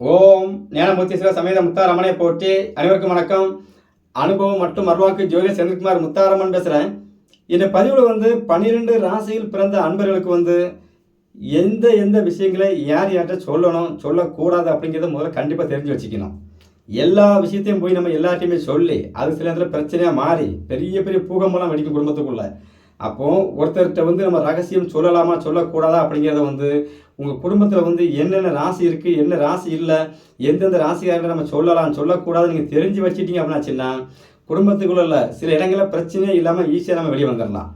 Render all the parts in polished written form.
ஓம் ஞானமூர்த்தீஸ்வர சமேத முத்தாரம்மனை போற்றி. அனைவருக்கும் வணக்கம். அனுபவம் மற்றும் அருள்வாக்கு ஜோதிடர் செந்தில்குமார் முத்தாரம்மன் பேசுகிறேன். இந்த பதிவில் 12 ராசியில் பிறந்த அன்பர்களுக்கு எந்த எந்த விஷயங்களை யார்கிட்ட சொல்லணும் சொல்லக்கூடாது அப்படிங்கிறத முதல்ல கண்டிப்பாக தெரிஞ்சு வச்சுக்கணும். எல்லா விஷயத்தையும் போய் நம்ம எல்லாத்தையுமே சொல்லி அது சில நேரத்தில் பிரச்சனையாக மாறி பெரிய பெரிய பூகம்பெல்லாம் வெடிக்கும் குடும்பத்துக்குள்ள. அப்போது ஒருத்தர்கிட்ட நம்ம ரகசியம் சொல்லலாமா சொல்லக்கூடாதா அப்படிங்கிறத உங்கள் குடும்பத்தில் என்னென்ன ராசி இருக்குது, என்ன ராசி இல்லை, எந்தெந்த ராசிக்காரங்களை நம்ம சொல்லலாம் சொல்லக்கூடாது நீங்கள் தெரிஞ்சு வச்சுட்டீங்க அப்படின்னாச்சுன்னா குடும்பத்துக்குள்ள சில இடங்களில் பிரச்சனையே இல்லாமல் ஈஸியாக நம்ம வெளியே வந்துடலாம்.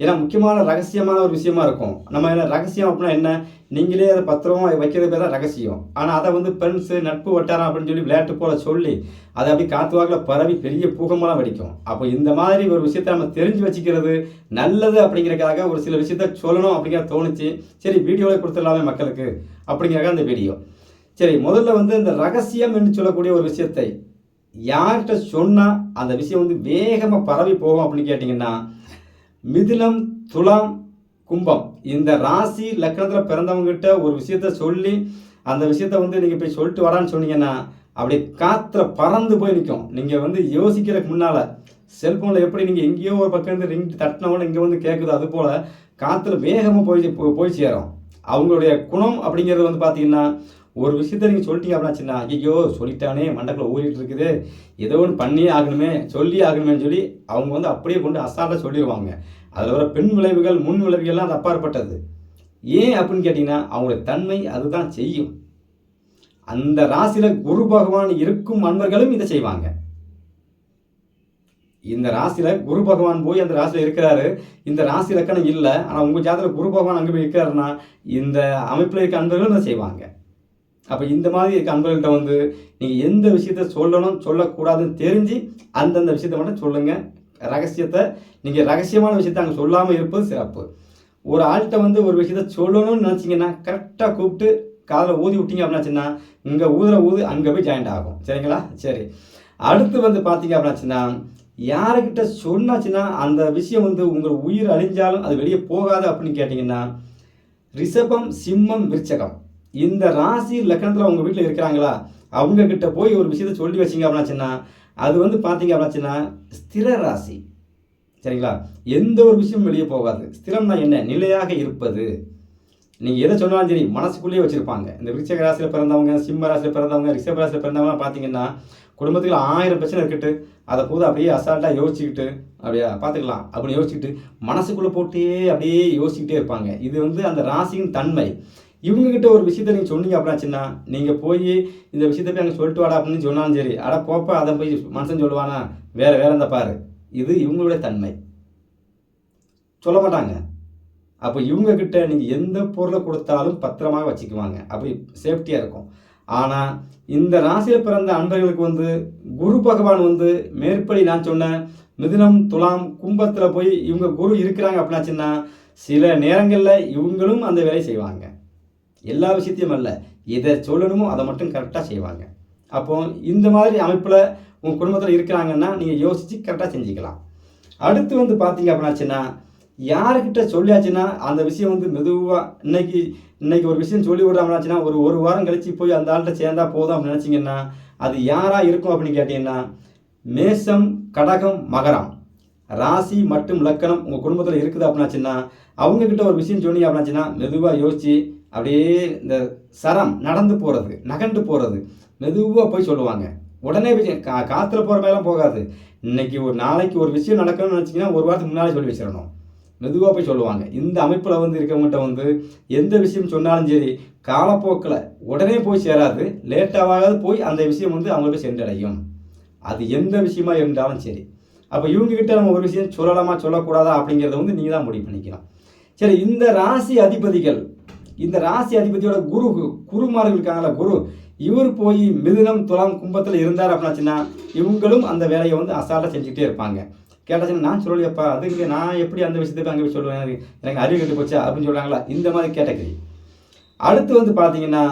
ஏன்னா முக்கியமான ரகசியமான ஒரு விஷயமா இருக்கும். நம்ம என்ன ரகசியம் அப்படின்னா என்ன, நீங்களே அதை பத்திரமா வைக்கிறது பேர் தான் ரகசியம். ஆனால் அதை ஃப்ரெண்ட்ஸு நட்பு வட்டாரம் அப்படின்னு சொல்லி விளையாட்டு போல சொல்லி அதை அப்படி காற்று வாக்கில் பரவி பெரிய பூகமெல்லாம் வெடிக்கும். அப்போ இந்த மாதிரி ஒரு விஷயத்தை நம்ம தெரிஞ்சு வச்சுக்கிறது நல்லது அப்படிங்கிறதுக்காக ஒரு சில விஷயத்த சொல்லணும் அப்படிங்கிற தோணுச்சு. சரி வீடியோவில் கொடுத்துடலாமே மக்களுக்கு அப்படிங்கிறக்காக அந்த வீடியோ. சரி முதல்ல இந்த ரகசியம் என்று சொல்லக்கூடிய ஒரு விஷயத்தை யார்கிட்ட சொன்னால் அந்த விஷயம் வேகமாக பரவி போகும் அப்படின்னு கேட்டிங்கன்னா, மிதுனம், துலாம், கும்பம் இந்த ராசி லக்னத்தில் பிறந்தவங்ககிட்ட ஒரு விஷயத்த சொல்லி அந்த விஷயத்த நீங்கள் போய் சொல்லிட்டு வரான்னு சொன்னீங்கன்னா அப்படி காற்றுல பறந்து போய் நிற்கும். நீங்கள் யோசிக்கிறதுக்கு முன்னால் செல்ஃபோனில் எப்படி நீங்கள் எங்கேயோ ஒரு பக்கம் இருந்து ரிங் தட்டினவங்க இங்கே கேட்குது, அது போல் காற்றுல வேகமாக போய் சேரும். அவங்களுடைய குணம் அப்படிங்கிறது பார்த்தீங்கன்னா, ஒரு விஷயத்த நீங்கள் சொல்லிட்டீங்க அப்படின்னாச்சுன்னா, ஐயோ சொல்லிட்டானே மண்டக்குள்ள ஊறிட்டு இருக்குது, ஏதோ ஒன்று பண்ணியே ஆகணுமே சொல்லி ஆகணுமேன்னு சொல்லி அவங்க அப்படியே கொண்டு அசால்ட்டாக சொல்லிடுவாங்க. அதில் வர பெண் விளைவுகள் முன் விளைவுகள்லாம் அது அப்பாற்பட்டது. ஏன் அப்படின்னு கேட்டிங்கன்னா அவங்களுடைய தன்மை அதுதான் செய்யும். அந்த ராசியில் குரு பகவான் இருக்கும் அன்பர்களும் இதை செய்வாங்க. இந்த ராசியில் குரு பகவான் போய் அந்த ராசியில் இருக்கிறாரு, இந்த ராசி லக்கணம் இல்லை, ஆனால் உங்கள் ஜாதகத்தில் குரு பகவான் அங்கே போய் இருக்கிறாருன்னா இந்த அமைப்பில் இருக்க அன்பர்களும் இதை செய்வாங்க. அப்போ இந்த மாதிரி இருக்க அன்பர்கள்ட்ட நீங்கள் எந்த விஷயத்த சொல்லணும் சொல்லக்கூடாதுன்னு தெரிஞ்சு அந்தந்த விஷயத்த மட்டும் சொல்லுங்கள். ரகசியத்தை நீங்கள் ரகசியமான விஷயத்த அங்கே சொல்லாமல் இருப்பது சிறப்பு. ஒரு ஆள்கிட்ட ஒரு விஷயத்த சொல்லணும்னு நினச்சிங்கன்னா கரெக்டாக கூப்பிட்டு காதில் ஊதி விட்டீங்க அப்படின்னாச்சுன்னா இங்கே ஊது அங்கே போய் ஜாயிண்ட் ஆகும். சரிங்களா? சரி, அடுத்து பார்த்தீங்க அப்படின்னாச்சுன்னா யாருக்கிட்ட சொன்னாச்சுன்னா அந்த விஷயம் உங்கள் உயிர் அழிஞ்சாலும் அது வெளியே போகாது அப்படின்னு கேட்டிங்கன்னா, ரிஷபம், சிம்மம், விருச்சகம் இந்த ராசி லக்னத்தில் உங்கள் வீட்டில் இருக்கிறாங்களா அவங்கக்கிட்ட போய் ஒரு விஷயத்தை சொல்லி வச்சிங்க அப்படின்னாச்சுன்னா அது பார்த்தீங்க அப்படின்னாச்சுன்னா ஸ்திர ராசி. சரிங்களா? எந்த ஒரு விஷயமும் வெளியே போகாது. ஸ்திரம்னா என்ன, நிலையாக இருப்பது. நீங்கள் எதை சொன்னாலும் சரி மனசுக்குள்ளேயே வச்சுருப்பாங்க. இந்த விருச்சிக ராசியில் பிறந்தவங்க, சிம்ம ராசியில் பிறந்தவங்க, ரிஷப ராசியில் பிறந்தவங்கலாம் பார்த்தீங்கன்னா குடும்பத்துக்கு 1000 பிரச்சனை இருக்கட்டு அதை போது அப்படியே அசால்ட்டாக யோசிச்சுக்கிட்டு அப்படியே பார்த்துக்கலாம் அப்படின்னு யோசிச்சுக்கிட்டு மனசுக்குள்ளே போட்டே அப்படியே யோசிச்சுக்கிட்டே இருப்பாங்க. இது அந்த ராசியின் தன்மை. இவங்ககிட்ட ஒரு விஷயத்த நீங்கள் சொன்னீங்க அப்படின்னாச்சுன்னா நீங்கள் போய் இந்த விஷயத்த போய் அங்கே சொல்லிட்டு வாடா அப்படின்னு சொன்னாலும் சரி, அட போப்பா அதை போய் மனுஷன் சொல்லுவானா வேற இந்த பாரு, இது இவங்களுடைய தன்மை. சொல்ல மாட்டாங்க. அப்போ இவங்கக்கிட்ட நீங்கள் எந்த பொருளை கொடுத்தாலும் பத்திரமாக வச்சுக்குவாங்க, அப்படி சேஃப்டியாக இருக்கும். ஆனால் இந்த ராசியில் பிறந்த அன்பர்களுக்கு குரு பகவான் மேற்படி நான் சொன்ன மிதுனம், துலாம், கும்பத்தில் போய் இவங்க குரு இருக்கிறாங்க அப்படின்னாச்சுன்னா சில நேரங்களில் இவங்களும் அந்த வேலையை செய்வாங்க. எல்லா விஷயத்தையும் அல்ல, எதை சொல்லணுமோ அதை மட்டும் கரெக்டாக செய்வாங்க. அப்போ இந்த மாதிரி அமைப்பில் உங்கள் குடும்பத்தில் இருக்கிறாங்கன்னா நீங்கள் யோசித்து கரெக்டாக செஞ்சுக்கலாம். அடுத்து பார்த்தீங்க அப்படின்னாச்சுன்னா யாருக்கிட்ட சொல்லியாச்சுன்னா அந்த விஷயம் மெதுவாக இன்னைக்கு ஒரு விஷயம் சொல்லி விடுறாங்கன்னாச்சுன்னா ஒரு வாரம் கழித்து போய் அந்த ஆள்கிட்ட சேர்ந்தா போதும் அப்படின்னு நினச்சிங்கன்னா அது யாராக இருக்கும் அப்படின்னு கேட்டிங்கன்னா, மேஷம், கடகம், மகரம் ராசி மற்றும் லக்கணம் உங்கள் குடும்பத்தில் இருக்குது அப்படின்னாச்சுன்னா அவங்கக்கிட்ட ஒரு விஷயம் சொன்னீங்க அப்படின்னாச்சுன்னா மெதுவாக யோசித்து அப்படியே இந்த சரம் நடந்து போகிறது, நகண்டு போகிறது, மெதுவாக போய் சொல்லுவாங்க. உடனே விஷயம் காற்றுல போகிற மேலாம் போகாது. இன்றைக்கி ஒரு நாளைக்கு ஒரு விஷயம் நடக்கணும்னு நினச்சிங்கன்னா ஒரு வாரத்துக்கு முன்னாலே சொல்லி வச்சிடணும். மெதுவாக போய் சொல்லுவாங்க. இந்த அமைப்பில் இருக்கவங்ககிட்ட எந்த விஷயம் சொன்னாலும் சரி காலப்போக்கில் உடனே போய் சேராது, லேட்டாகாது போய் அந்த விஷயம் அவங்களுக்கு சென்றடையும். அது எந்த விஷயமா இருந்தாலும் சரி. அப்போ இவங்ககிட்ட நம்ம ஒரு விஷயம் சொல்லலாமா சொல்லக்கூடாதா அப்படிங்கிறத நீங்கள் தான் முடிவு பண்ணிக்கலாம். சரி, இந்த ராசி அதிபதியோட குருமார்கள் இருக்காங்களா, குரு இவர் போய் மிதுனம், துலாம், கும்பத்தில் இருந்தார் அப்படின்னாச்சுன்னா இவங்களும் அந்த வேலையை அசால்ட்டாக செஞ்சுக்கிட்டே இருப்பாங்க. கேட்டாச்சுன்னா நான் சொல்லலையப்பா, அதுங்க நான் எப்படி அந்த விஷயத்தை அங்கே போய் சொல்லுவேன், எனக்கு அறிவு கட்டு போச்சா அப்படின்னு சொல்கிறாங்களா, இந்த மாதிரி கேட்டகரி. அடுத்து பார்த்தீங்கன்னா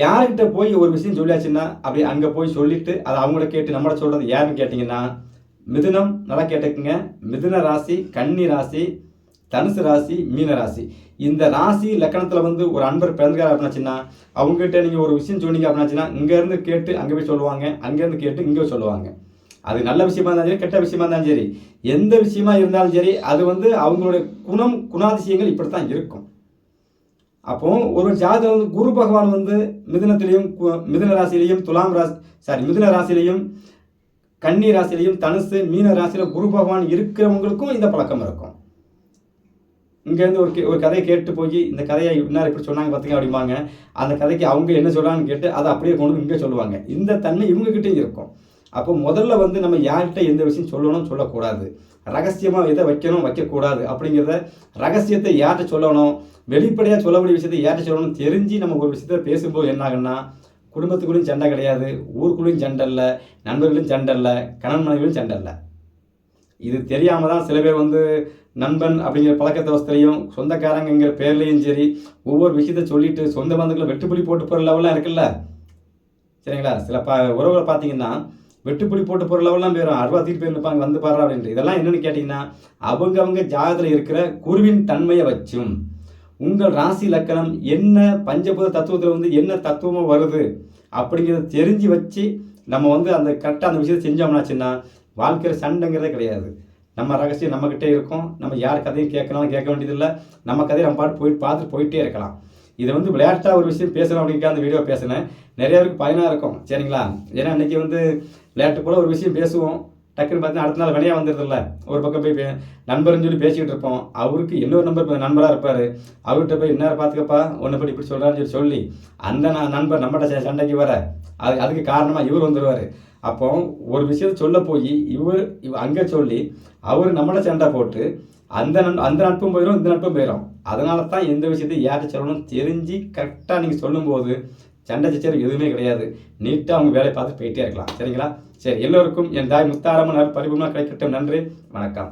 யார்கிட்ட போய் ஒரு விஷயம் சொல்லியாச்சுன்னா அப்படி அங்கே போய் சொல்லிவிட்டு அதை அவங்கள கேட்டு நம்மளை சொல்கிறது யாருன்னு கேட்டிங்கன்னா, மிதுனம் நல்லா கேட்டுக்குங்க, மிதுன ராசி, கன்னி ராசி, தனுசு ராசி, மீன ராசி. இந்த ராசி லக்கணத்தில் வந்து ஒரு அன்பர் பிறந்திருக்காரு அப்படின்னாச்சுன்னா, அவங்ககிட்ட நீங்கள் ஒரு விஷயம் சொன்னீங்க அப்படின்னாச்சுன்னா, இங்கேருந்து கேட்டு அங்கே போய் சொல்லுவாங்க, அங்கேருந்து கேட்டு இங்கே சொல்லுவாங்க. அது நல்ல விஷயமா இருந்தாலும் சரி, கெட்ட விஷயமா இருந்தாலும் சரி, எந்த விஷயமா இருந்தாலும் சரி, அது வந்து அவங்களுடைய குணாதிசயங்கள் இப்படித்தான் இருக்கும். அப்போ ஒரு ஜாதகம் வந்து குரு பகவான் வந்து மிதுனத்திலையும் மிதுன ராசியிலையும் மிதுன ராசியிலையும் கன்னி ராசியிலையும் தனுசு மீன ராசியில குரு பகவான் இருக்கிறவங்களுக்கும் இந்த பழக்கம் இருக்கும். இங்கேருந்து ஒரு கதையை கேட்டு போய் இந்த கதையை இன்னார் இப்படி சொன்னாங்க பார்த்துங்க அப்படிம்பாங்க. அந்த கதைக்கு அவங்க என்ன சொல்கிறாங்கன்னு கேட்டு அதை அப்படியே கொண்டு இங்கே சொல்லுவாங்க. இந்த தன்மை இவங்ககிட்டையும் இருக்கும். அப்போ முதல்ல வந்து நம்ம யார்கிட்ட எந்த விஷயம் சொல்லணும் சொல்லக்கூடாது, ரகசியமாக எதை வைக்கணும் வைக்கக்கூடாது அப்படிங்கிறத ரகசியத்தை யார்கிட்ட சொல்லணும், வெளிப்படையாக சொல்லக்கூடிய விஷயத்தை யார்கிட்ட சொல்லணும் தெரிஞ்சு நம்ம ஒரு விஷயத்த பேசும்போது என்ன ஆகுன்னா, குடும்பத்துக்குள்ளேயும் சண்டை கிடையாது, ஊருக்குள்ளேயும் சண்டை இல்லை, நண்பர்களும் சண்டை இல்லை, கணவன் மனைவியும் சண்டை இல்லை. இது தெரியாமல் தான் சில பேர் வந்து நண்பன் அப்படிங்கிற பழக்கத்தை வசதிலையும் சொந்தக்காரங்கிற பேர்லேயும் சரி ஒவ்வொரு விஷயத்த சொல்லிட்டு சொந்த பந்தங்களை வெட்டுப்புலி போட்டு போகிற லெவலாம் இருக்குல்ல. சரிங்களா? சில உறவுகளை பார்த்தீங்கன்னா வெட்டுப்புலி போட்டு போகிற லெவலாம் போயிடும், அருவாத்திட்டு போய் நிற்பாங்க வந்து பாடுறா அப்படின்ட்டு. இதெல்லாம் என்னென்னு கேட்டிங்கன்னா, அவங்க ஜாதகத்தில் இருக்கிற குருவின் தன்மையை வச்சும் உங்கள் ராசி லக்கணம் என்ன பஞ்சபூத தத்துவத்தில் வந்து என்ன தத்துவமாக வருது அப்படிங்கிறத தெரிஞ்சு வச்சு நம்ம வந்து அந்த கரெக்டாக அந்த விஷயத்தை செஞ்சோம்னாச்சுன்னா வாழ்க்கையில் சண்டைங்கிறதே கிடையாது. நம்ம ரகசியம் நம்மக்கிட்டே இருக்கும், நம்ம யார் கதையும் கேட்கலாம் கேட்க வேண்டியதில்லை, நம்ம கதையை நம்ம பாட்டு பார்த்துட்டு போயிட்டே இருக்கலாம். இதை வந்து விளையாட்டாக ஒரு விஷயம் பேசணும் அப்படிங்கிற அந்த வீடியோ பேசினேன். நிறைய பேருக்கு பயனாக இருக்கும். சரிங்களா? ஏன்னா இன்றைக்கி வந்து விளையாட்டு போல் ஒரு விஷயம் பேசுவோம், டக்குன்னு பார்த்தீங்கன்னா அடுத்த நாள் வினையாக வந்துடுதில்ல. ஒரு பக்கம் போய் நண்பர்னு சொல்லி பேசிக்கிட்டு இருப்போம், அவருக்கு இன்னொரு நண்பராக இருப்பார், அவர்கிட்ட போய் இன்னார பார்த்துக்கப்பா ஒன்றை படி இப்படி சொல்கிறான்னு சொல்லி அந்த நண்பர் நம்மகிட்ட சண்டைக்கு வர அதுக்கு காரணமாக இவர் வந்துடுவார். அப்போ ஒரு விஷயத்தை சொல்ல போய் இவர் அங்கே சொல்லி அவர் நம்மளை சண்டை போட்டு அந்த நட்பும் போயிடும், இந்த நட்பும் போயிடும். அதனால தான் எந்த விஷயத்தை யார்கிட்ட சொல்லணும் தெரிஞ்சு கரெக்டாக நீங்கள் சொல்லும்போது சண்டை சச்சரவு எதுவுமே கிடையாது. நீட்டாக அவங்க வேலையை பார்த்து போயிட்டே இருக்கலாம். சரிங்களா? சரி, எல்லோருக்கும் என் தாய் முத்தாரம்மன் பரிபூர்ணமாக கிடைக்கட்டும். நன்றி, வணக்கம்.